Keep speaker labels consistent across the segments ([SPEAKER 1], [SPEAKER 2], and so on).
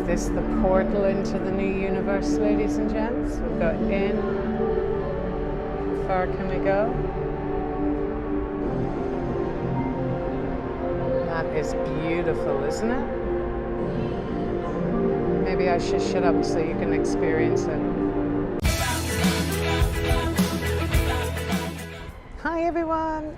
[SPEAKER 1] this the portal into the new universe, ladies and gents? We'll go in. How far can we go? That is beautiful, isn't it? Maybe I should shut up so you can experience it. Hi everyone.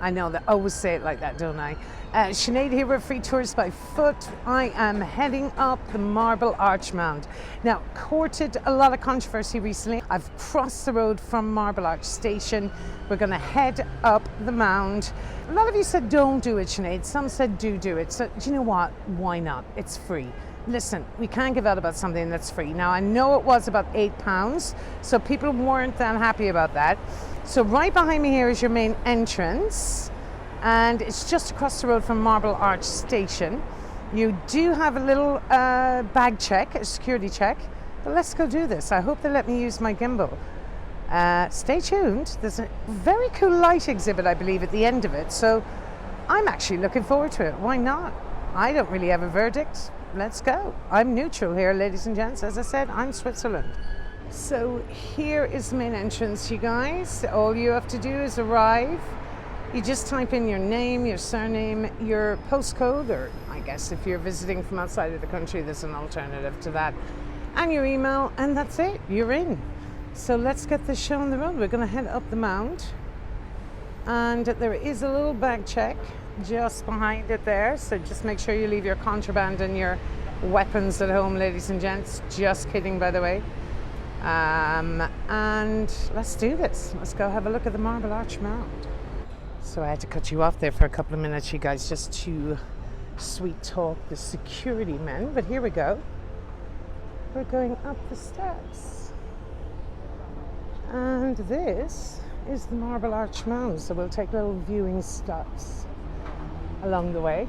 [SPEAKER 1] I know that I always say it like that, don't I? Sinead here with Free Tours by Foot. I am heading up the Marble Arch Mound. Now, courted a lot of controversy recently. I've crossed the road from Marble Arch Station. We're going to head up the mound. A lot of you said don't do it, Sinead. Some said do it. So, do you know what? Why not? It's free. Listen, we can't give out about something that's free. Now, I know it was about £8, so people weren't that happy about that. So right behind me here is your main entrance, and it's just across the road from Marble Arch Station. You do have a little bag check, a security check, but let's go do this. I hope they let me use my gimbal. Stay tuned. There's a very cool light exhibit, I believe, at the end of it, so I'm actually looking forward to it. Why not? I don't really have a verdict. Let's go. I'm neutral here, ladies and gents. As I said, I'm Switzerland. So here is the main entrance, you guys. All you have to do is arrive. You just type in your name, your surname, your postcode, or I guess if you're visiting from outside of the country, there's an alternative to that, and your email, and that's it. You're in. So let's get this show on the road. We're going to head up the mound, and there is a little bag check just behind it there. So just make sure you leave your contraband and your weapons at home, ladies and gents. Just kidding, by the way. And let's do this. Let's go have a look at the Marble Arch Mound. So I had to cut you off there for a couple of minutes, you guys, just to sweet talk the security men. But here we go. We're going up the steps. And this is the Marble Arch Mound. So we'll take little viewing stops along the way.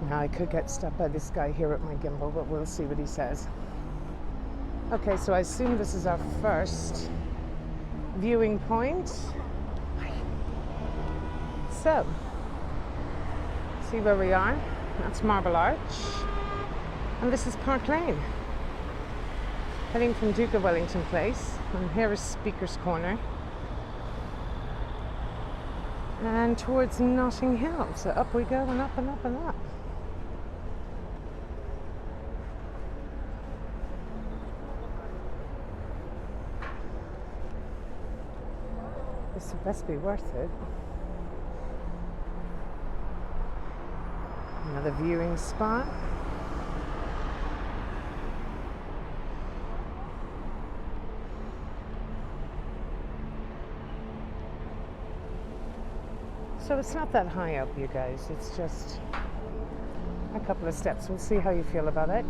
[SPEAKER 1] Now I could get stopped by this guy here at my gimbal, but we'll see what he says. Okay, so I assume this is our first viewing point. So, see where we are. That's Marble Arch. And this is Park Lane. Heading from Duke of Wellington Place. And here is Speaker's Corner. And towards Notting Hill. So up we go, and up and up and up. This would best be worth it. Another viewing spot. So it's not that high up, you guys. It's just a couple of steps. We'll see how you feel about it.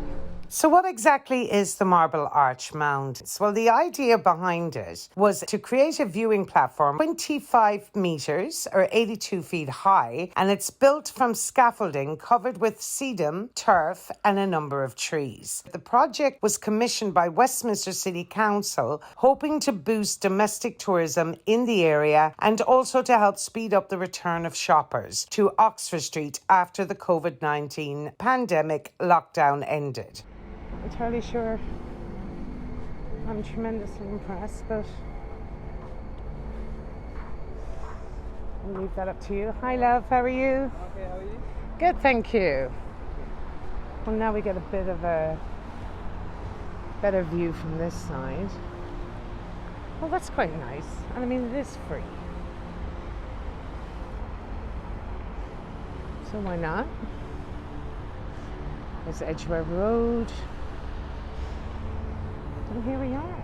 [SPEAKER 1] So what exactly is the Marble Arch Mound? Well, the idea behind it was to create a viewing platform 25 metres or 82 feet high, and it's built from scaffolding covered with sedum, turf and a number of trees. The project was commissioned by Westminster City Council, hoping to boost domestic tourism in the area and also to help speed up the return of shoppers to Oxford Street after the COVID-19 pandemic lockdown ended. Not entirely sure I'm tremendously impressed, but I'll leave that up to you. Hi love, how are you?
[SPEAKER 2] Okay, how are you?
[SPEAKER 1] Good, thank you. Well, now we get a bit of a better view from this side. Well, that's quite nice. And I mean, it is free. So why not? There's Edgware Road. And here we are.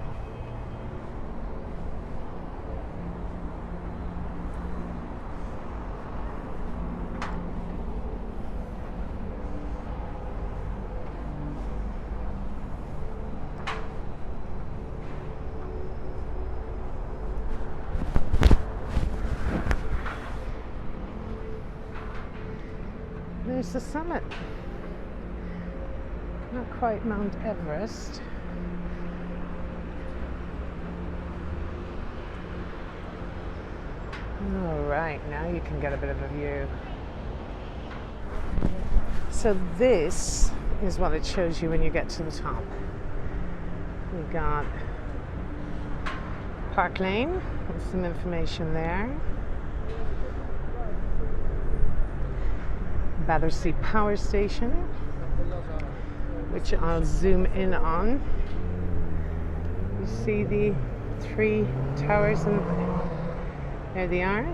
[SPEAKER 1] There's the summit. Not quite Mount Everest. All right, now you can get a bit of a view. So this is what it shows you when you get to the top. We got Park Lane with some information there. Battersea Power Station, which I'll zoom in on. You see the 3 towers, and there they are.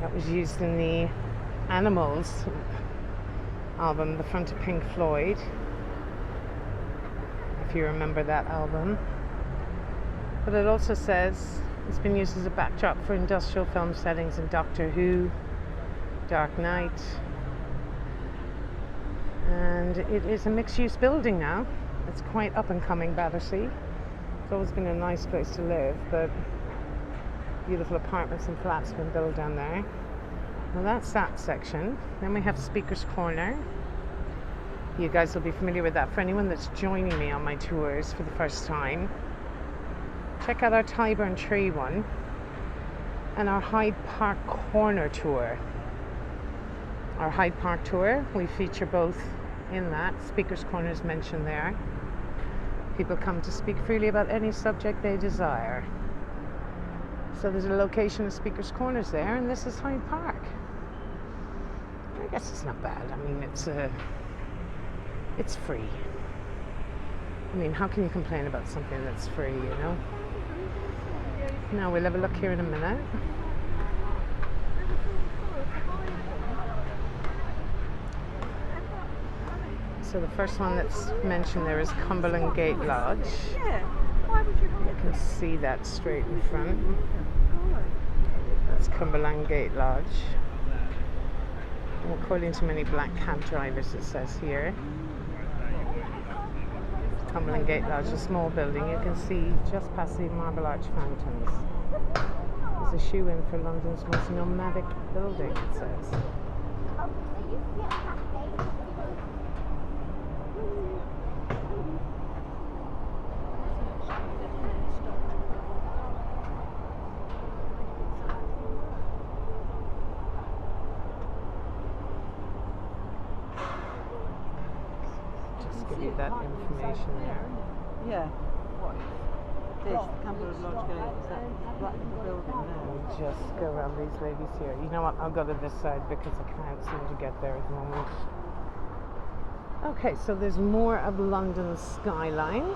[SPEAKER 1] That was used in the Animals album, the front of Pink Floyd, if you remember that album. But it also says it's been used as a backdrop for industrial film settings in Doctor Who, Dark Knight, and it is a mixed-use building now. It's quite up and coming, Battersea. It's always been a nice place to live, but beautiful apartments and flats have been built down there. Well, that's that section. Then we have Speaker's Corner. You guys will be familiar with that. For anyone that's joining me on my tours for the first time, check out our Tyburn Tree one and our Hyde Park Corner tour. Our Hyde Park tour, we feature both in that. Speaker's Corner is mentioned there. People come to speak freely about any subject they desire. So there's a location of Speaker's Corners there, and this is Hyde Park. I guess it's not bad. I mean, it's free. I mean, how can you complain about something that's free, you know? Now we'll have a look here in a minute. So the first one that's mentioned there is Cumberland Gate Lodge. You can see that straight in front. That's Cumberland Gate Lodge. And according to many black cab drivers, it says here. Cumberland Gate Lodge, a small building. You can see just past the Marble Arch fountains. There's a shoe-in for London's most nomadic building, it says. Give you that information there.
[SPEAKER 2] Yeah. What? This, Cumberland Lodge Gate, is that little building there?
[SPEAKER 1] We'll just go around these ladies here. You know what? I'll go to this side because I can't seem to get there at the moment. Okay, so there's more of London's skyline.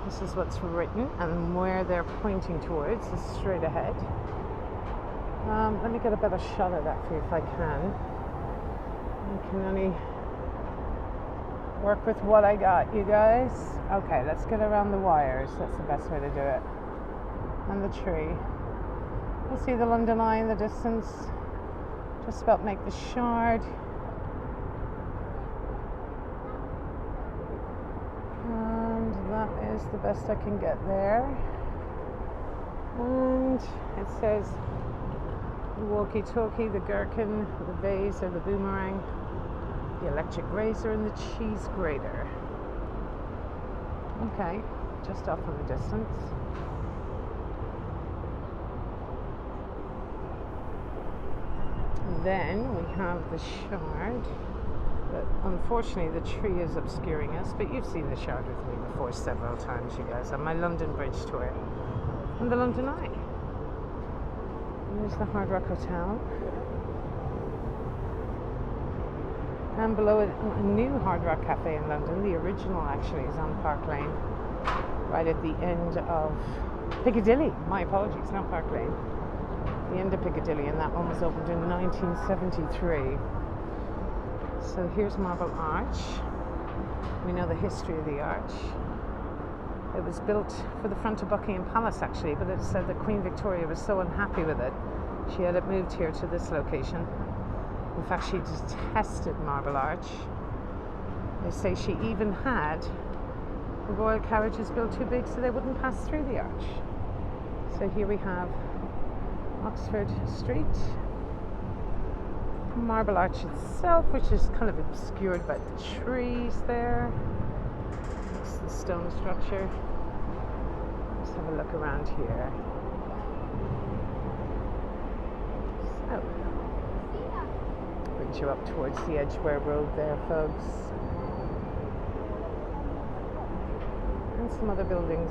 [SPEAKER 1] This is what's written, and where they're pointing towards is straight ahead. Let me get a better shot of that for you if I can. I can only work with what I got, you guys. Okay, let's get around the wires. That's the best way to do it. And the tree. You'll see the London Eye in the distance. Just about make the Shard. And that is the best I can get there. And it says the walkie-talkie, the gherkin, the vase or the boomerang, the electric razor, and the cheese grater. Okay, just off in the distance. And then we have the Shard, but unfortunately the tree is obscuring us, but you've seen the Shard with me before several times, you guys, on my London Bridge tour. And the London Eye. And there's the Hard Rock Hotel. And below it, a new Hard Rock Cafe in London. The original actually is on Park Lane, right at the end of Piccadilly. My apologies, not Park Lane. The end of Piccadilly, and that one was opened in 1973. So here's Marble Arch. We know the history of the arch. It was built for the front of Buckingham Palace actually, but it said that Queen Victoria was so unhappy with it, she had it moved here to this location. In fact, she detested Marble Arch. They say she even had the royal carriages built too big so they wouldn't pass through the arch. So here we have Oxford Street, Marble Arch itself, which is kind of obscured by the trees there. It's the stone structure. Let's have a look around here. So, lead you up towards the Edgware Road there, folks. And some other buildings.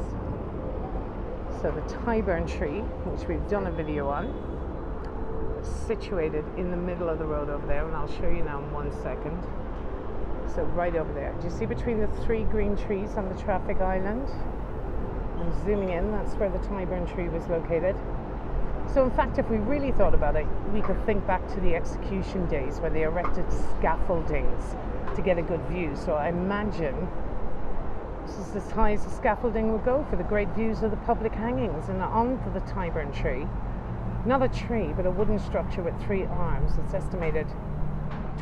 [SPEAKER 1] So the Tyburn Tree, which we've done a video on, is situated in the middle of the road over there, and I'll show you now in 1 second. So right over there. Do you see between the 3 green trees on the traffic island? I'm zooming in, that's where the Tyburn Tree was located. So in fact, if we really thought about it, we could think back to the execution days where they erected scaffoldings to get a good view. So I imagine this is as high as the scaffolding would go for the great views of the public hangings. And onto the Tyburn Tree, not a tree, but a wooden structure with 3 arms. It's estimated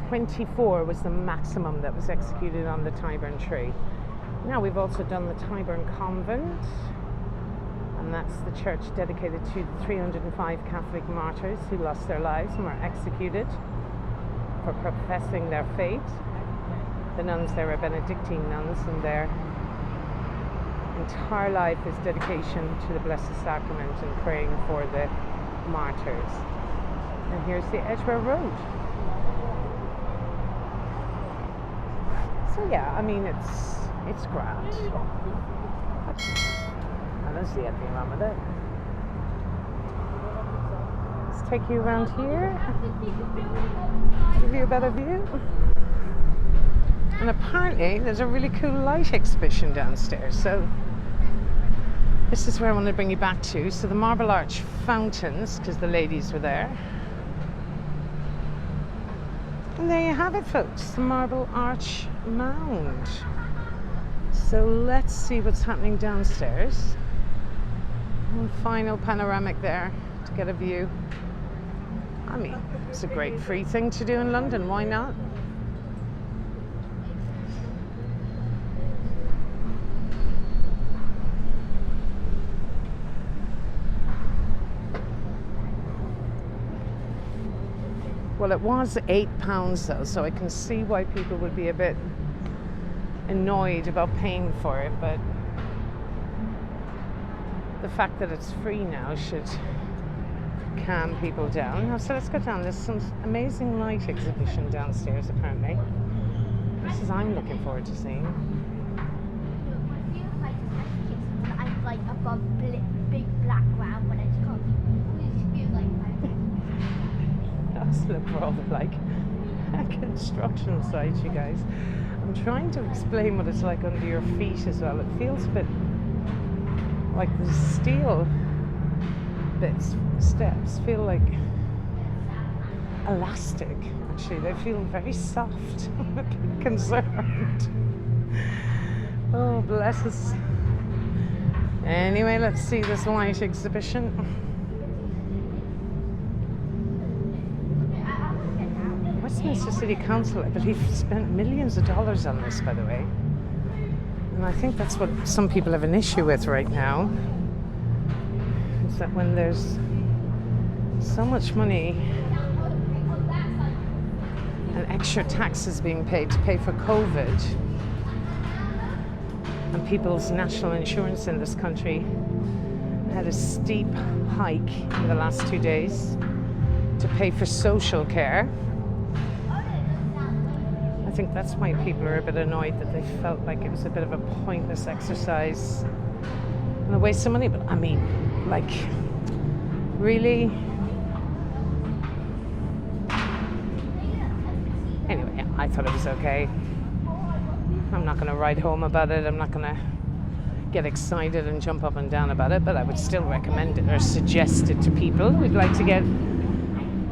[SPEAKER 1] 24 was the maximum that was executed on the Tyburn Tree. Now we've also done the Tyburn Convent, and that's the church dedicated to the 305 Catholic martyrs who lost their lives and were executed for professing their faith. The nuns there are Benedictine nuns, and their entire life is dedication to the Blessed Sacrament and praying for the martyrs. And here's the Edgware Road. So yeah, I mean, it's grand. I don't see anything wrong with it. Let's take you around here, give you a better view. And apparently there's a really cool light exhibition downstairs. So this is where I want to bring you back to. So the Marble Arch fountains, because the ladies were there. And there you have it, folks, the Marble Arch Mound. So let's see what's happening downstairs. One final panoramic there to get a view. I mean, it's a great free thing to do in London, why not? Well, it was £8 though, so I can see why people would be a bit annoyed about paying for it, but the fact that it's free now should calm people down. Now, so let's go down. There's some amazing light exhibition downstairs apparently. This is I'm looking forward to seeing.
[SPEAKER 3] I feel like when I'm like above big black ground when it's cold. I just feel like
[SPEAKER 1] Let's look for all the like construction sites, you guys. I'm trying to explain what it's like under your feet as well. It feels a bit like the steel bits, steps feel like elastic. Actually, they feel very soft. I'm a bit concerned. Oh, bless us. Anyway, let's see this light exhibition. Westminster City Council, I believe, spent millions of dollars on this, by the way. And I think that's what some people have an issue with right now. Is that when there's so much money and extra taxes being paid to pay for COVID, and people's national insurance in this country had a steep hike in the last 2 days to pay for social care. I think that's why people are a bit annoyed, that they felt like it was a bit of a pointless exercise and a waste of money. But I mean, like, really? Anyway, I thought it was okay. I'm not going to write home about it. I'm not going to get excited and jump up and down about it, but I would still recommend it or suggest it to people who'd like to get...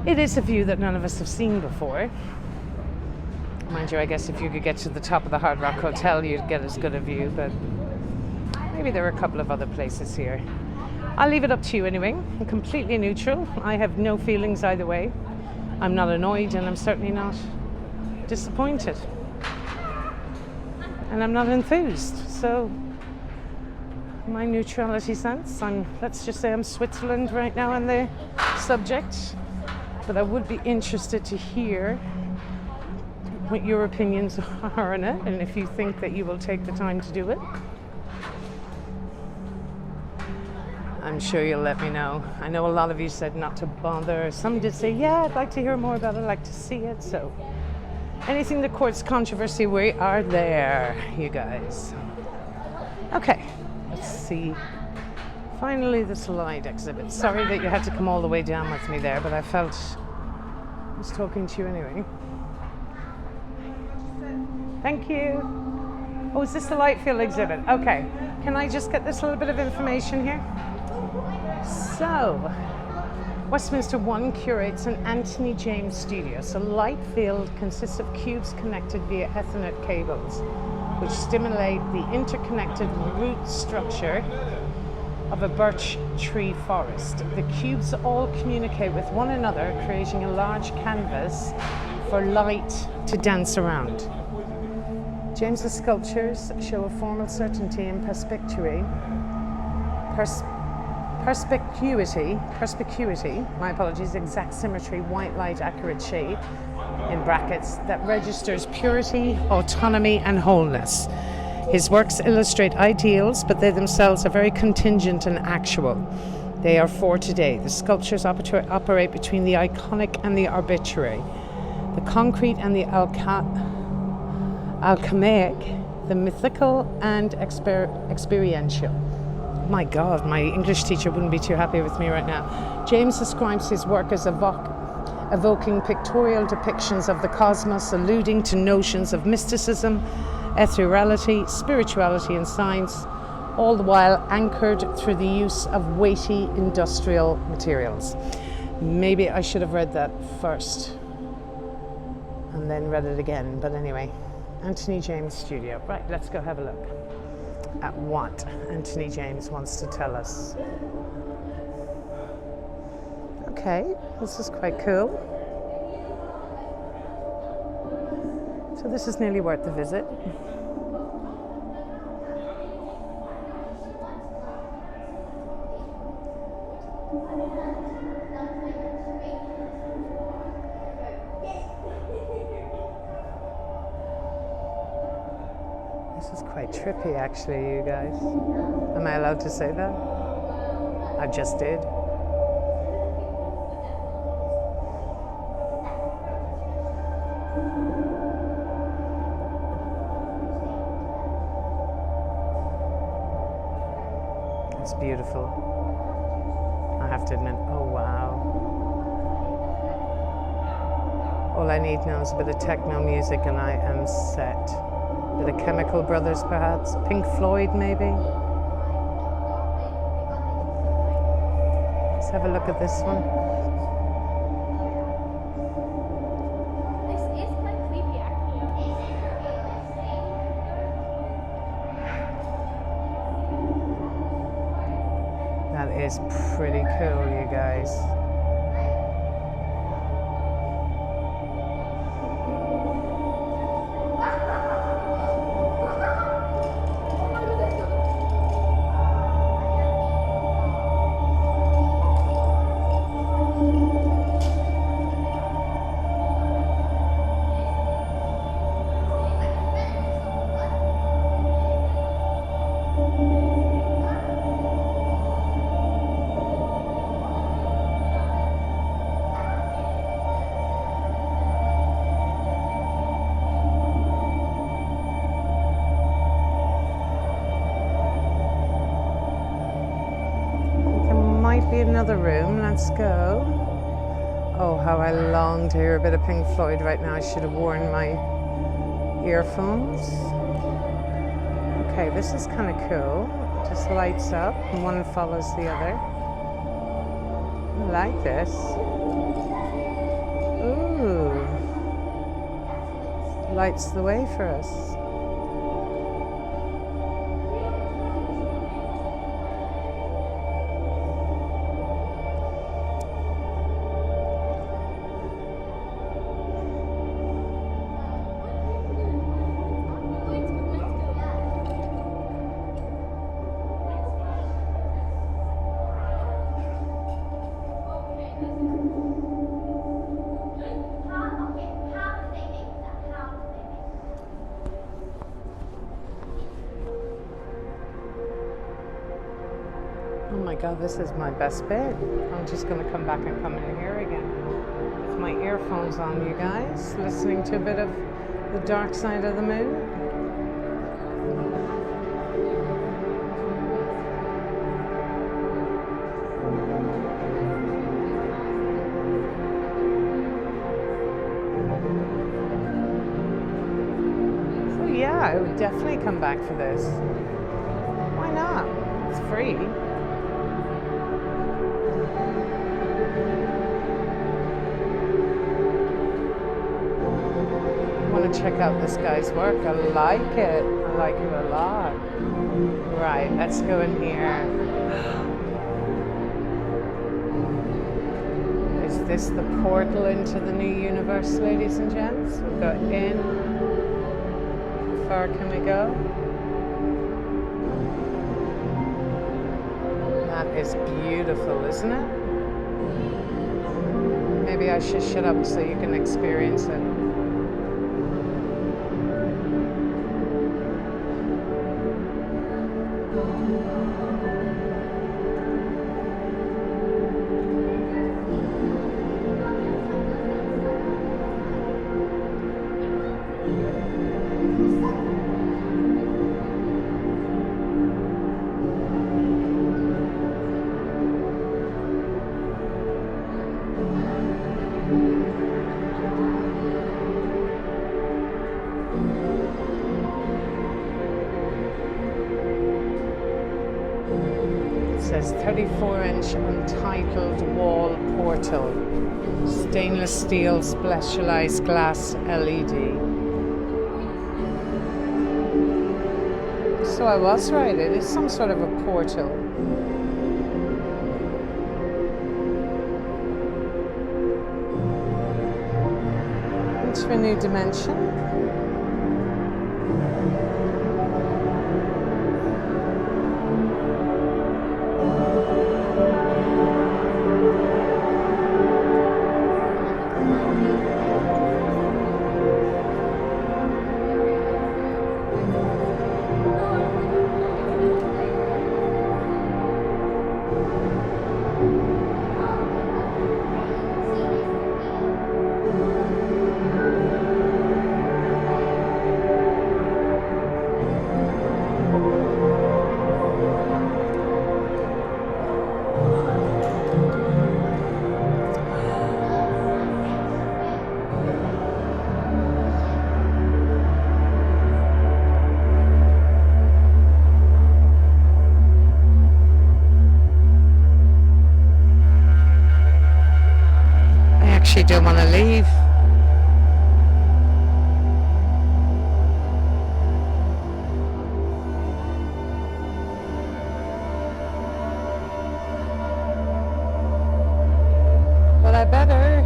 [SPEAKER 1] It is a view that none of us have seen before. Mind you, I guess if you could get to the top of the Hard Rock Hotel, you'd get as good a view, but maybe there are a couple of other places here. I'll leave it up to you anyway. I'm completely neutral. I have no feelings either way. I'm not annoyed, and I'm certainly not disappointed. And I'm not enthused. So my neutrality sense, let's just say I'm Switzerland right now on the subject, but I would be interested to hear what your opinions are on it, and if you think that you will take the time to do it. I'm sure you'll let me know. I know a lot of you said not to bother. Some did say, yeah, I'd like to hear more about it, I'd like to see it. So anything that courts controversy, we are there, you guys. Okay, let's see. Finally, the slide exhibit. Sorry that you had to come all the way down with me there, but I felt I was talking to you anyway. Thank you. Oh, is this the Lightfield exhibit? Okay. Can I just get this little bit of information here? So, Westminster 1 curates an Anthony James studio. So Lightfield consists of cubes connected via Ethernet cables, which stimulate the interconnected root structure of a birch tree forest. The cubes all communicate with one another, creating a large canvas for light to dance around. James's sculptures show a formal certainty and perspicuity, my apologies, exact symmetry, white light, accurate shade, in brackets, that registers purity, autonomy, and wholeness. His works illustrate ideals, but they themselves are very contingent and actual. They are for today. The sculptures operate between the iconic and the arbitrary, the concrete and the alchemaic, the mythical and experiential. My God, my English teacher wouldn't be too happy with me right now. James describes his work as evoking pictorial depictions of the cosmos, alluding to notions of mysticism, ethereality, spirituality, and science, all the while anchored through the use of weighty industrial materials. Maybe I should have read that first and then read it again, but anyway. Anthony James Studio. Right, let's go have a look at what Anthony James wants to tell us. Okay, this is quite cool. So this is nearly worth the visit. This is quite trippy, actually, you guys. Am I allowed to say that? I just did. It's beautiful. I have to admit, oh wow. All I need now is a bit of techno music and I am set. A bit of Chemical Brothers perhaps, Pink Floyd maybe. Let's have a look at this one.
[SPEAKER 3] This is quite creepy, actually.
[SPEAKER 1] That is pretty cool, you guys. Another room, let's go. Oh, how I long to hear a bit of Pink Floyd right now. I should have worn my earphones. Okay, this is kind of cool. Just lights up and one follows the other. I like this. Ooh. Lights the way for us. God, this is my best bit. I'm just going to come back and come in here again with my earphones on, you guys, listening to a bit of the dark side of the moon. So yeah, I would definitely come back for this. Why not? It's free. Check out this guy's work. I like it. I like it a lot. Right, let's go in here. Is this the portal into the new universe, ladies and gents? We'll go in. How far can we go? That is beautiful, isn't it? Maybe I should shut up so you can experience it. Says 34-inch untitled wall portal, stainless steel specialized glass LED. So I was right, it is some sort of a portal. Into a new dimension. Actually don't want to leave. Well, I better.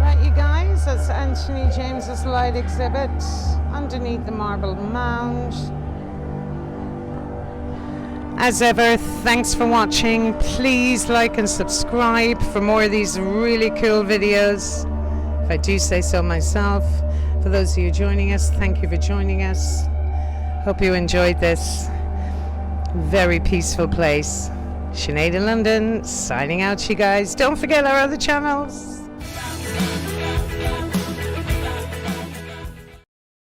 [SPEAKER 1] Right, you guys, that's Anthony James's light exhibit underneath the Marble Mound. As ever, thanks for watching. Please like and subscribe for more of these really cool videos, if I do say so myself. For those of you joining us, thank you for joining us. Hope you enjoyed this very peaceful place. Sinead in London, signing out, you guys. Don't forget our other channels.